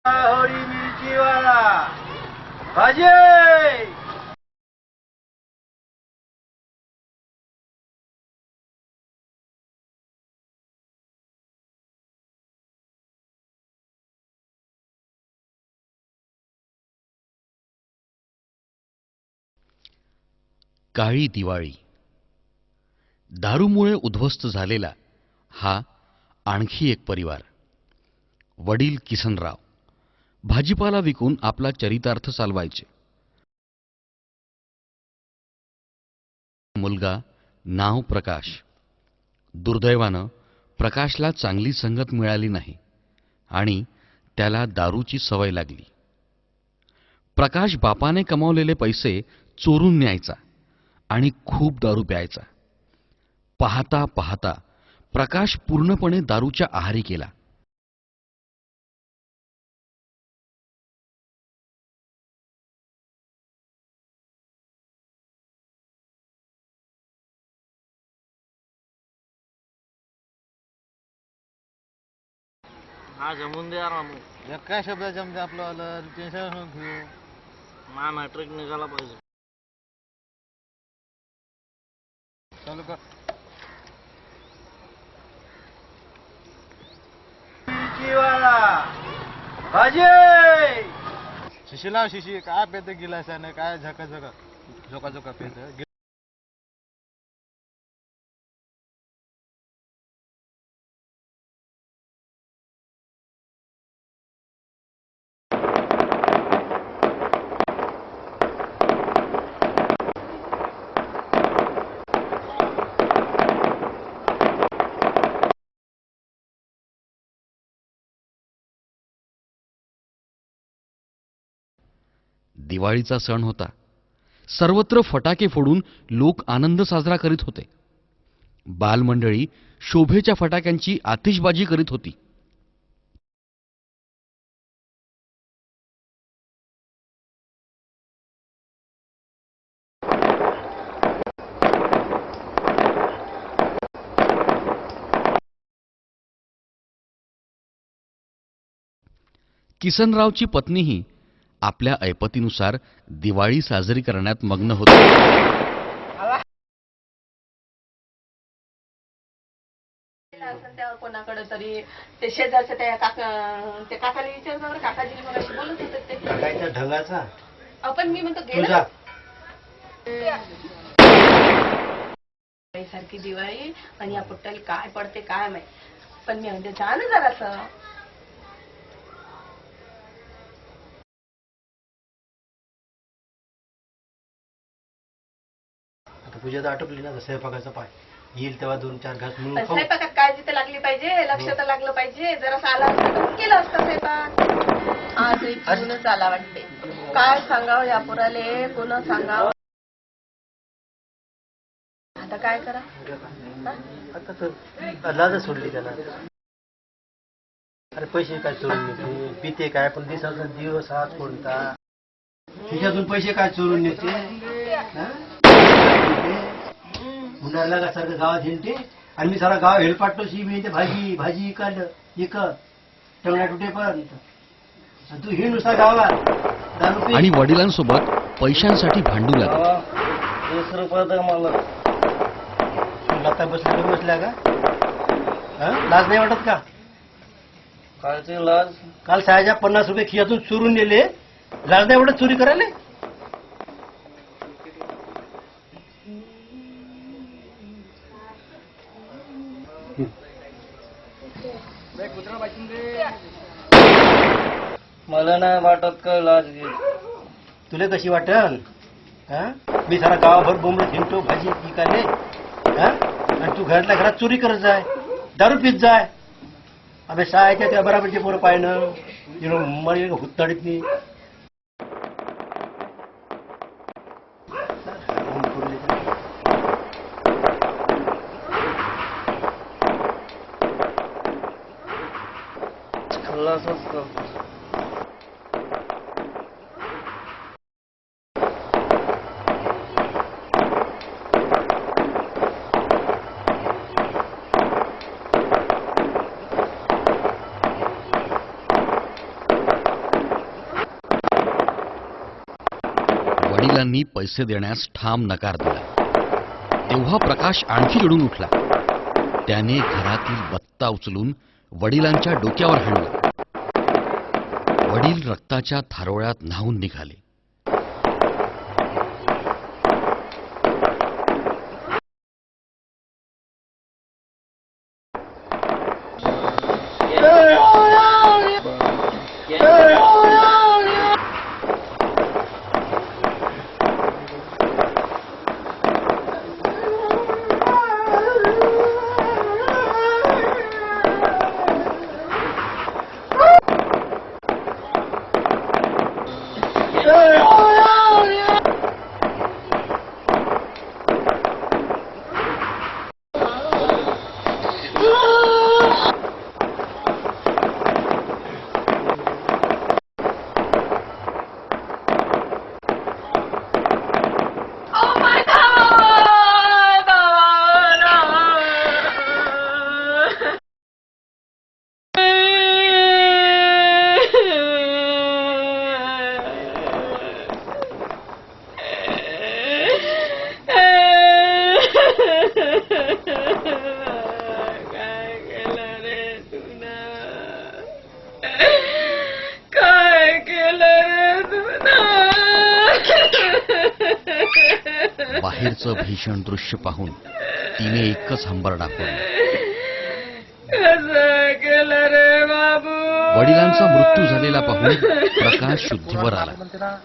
होळी मिरचीवाला भाजी. काळी दिवाळी. दारूमुळे उद्ध्वस्त झालेला हा आणखी एक परिवार. वडील किसनराव भाजीपाला विकून आपला चरितार्थ चालवायचे. मुलगा नाव प्रकाश. दुर्दैवानं प्रकाशला चांगली संगत मिळाली नाही आणि त्याला दारूची सवय लागली. प्रकाश बापाने कमावलेले पैसे चोरून न्यायचा आणि खूप दारू प्यायचा. पाहता पाहता प्रकाश पूर्णपणे दारूच्या आहारी गेला. हा जमून दे यार मग. काय शब्द जमते आपलं आलं टेन्शन घेऊ. मा मॅट्रिक निघाला पाहिजे. चालू कर. मिरचीवाला भाजी. शिशी लाव शिशी. काय पेत गिलासानं काय झका झका झोका झोका पेत. दिवाळीचा सण होता. सर्वत्र फटाके फोडून लोक आनंद साजरा करीत होते. बालमंडळी शोभेच्या फटाक्यांची आतिषबाजी करीत होती. किसनरावची पत्नीही आपल्या ऐपतीनुसार दिवाळी साजरी करण्यात मग्न होती. कोणाकडे तरी ते शेजारच्या त्या काकाला विचारलं बरं. काकाजी मग अशी बोलत होते ते काकाच्या ढगाचा. आपण मी म्हणतो तुझा सारखी दिवाळी आणि या पुट्ट्याला काय पडते काय माहिती. पण मी म्हणते जा ना जरासं. पूजा तर आटोपली ना. स्वयंपाकाचा पाय येईल तेव्हा 2-4 घास मिळून खाऊ. स्वयंपाकात काळजी तर लागली पाहिजे. लक्ष तर लागलं पाहिजे. जरा आला असतं तर केलं असतं स्वयंपाक. आज इथूनच आला वाटते. काय सांगावं या पोराले कोण सांगावं. आता काय करा. आता तर लाज सोडली त्याला. अरे पैसे काय चोरून नेते पिते काय पण दिवसाचा दिवस हात कोणता. तिच्यातून पैसे काय चोरून नेते. उन्हाळ्याला का सारखं गावात हिंडते आणि मी सारा गाव हेलपाटतोशी. मी ते भाजी भाजी इक टोमॅटो पण तू ही नुसता गावात आणि वडिलांसोबत पैशांसाठी भांडू लागला. 20 रुपये मला आता बसल्या का. लाज नाही वाटत का. कालची लाज. काल 50 रुपये खियातून चोरून नेले. लाज नाही वाटत चोरी करायला. मला नाही वाटत का लाज. तुला कशी वाटल. मी सारा गावाभर बोंबडत हिंडतो भाजी पिकाले. आणि तू घरातल्या घरात चोरी करत जाय. दारू पीत जाय. अबे शाळेच्या त्या बराबरचे पोरं पाहिणं मला हुत्ताडीत नाही. खल्लासच करतो. वडिलांनी पैसे देण्यास ठाम नकार दिला तेव्हा प्रकाश आणखी रडून उठला. त्याने घरातील बत्ता उचलून वडिलांच्या डोक्यावर हाणला. वडील रक्ताच्या थारोळ्यात न्हाऊन निघाले. Oh my काय केलं रे तुला? काय केलं रे तुला? बाहेरचं भीषण दृश्य पाहून तिने एकच हंबरडा फोडला. कसं केलं रे बाबू? वडिलांचा मृत्यू झालेला पाहून प्रकाश शुद्धीवर आला.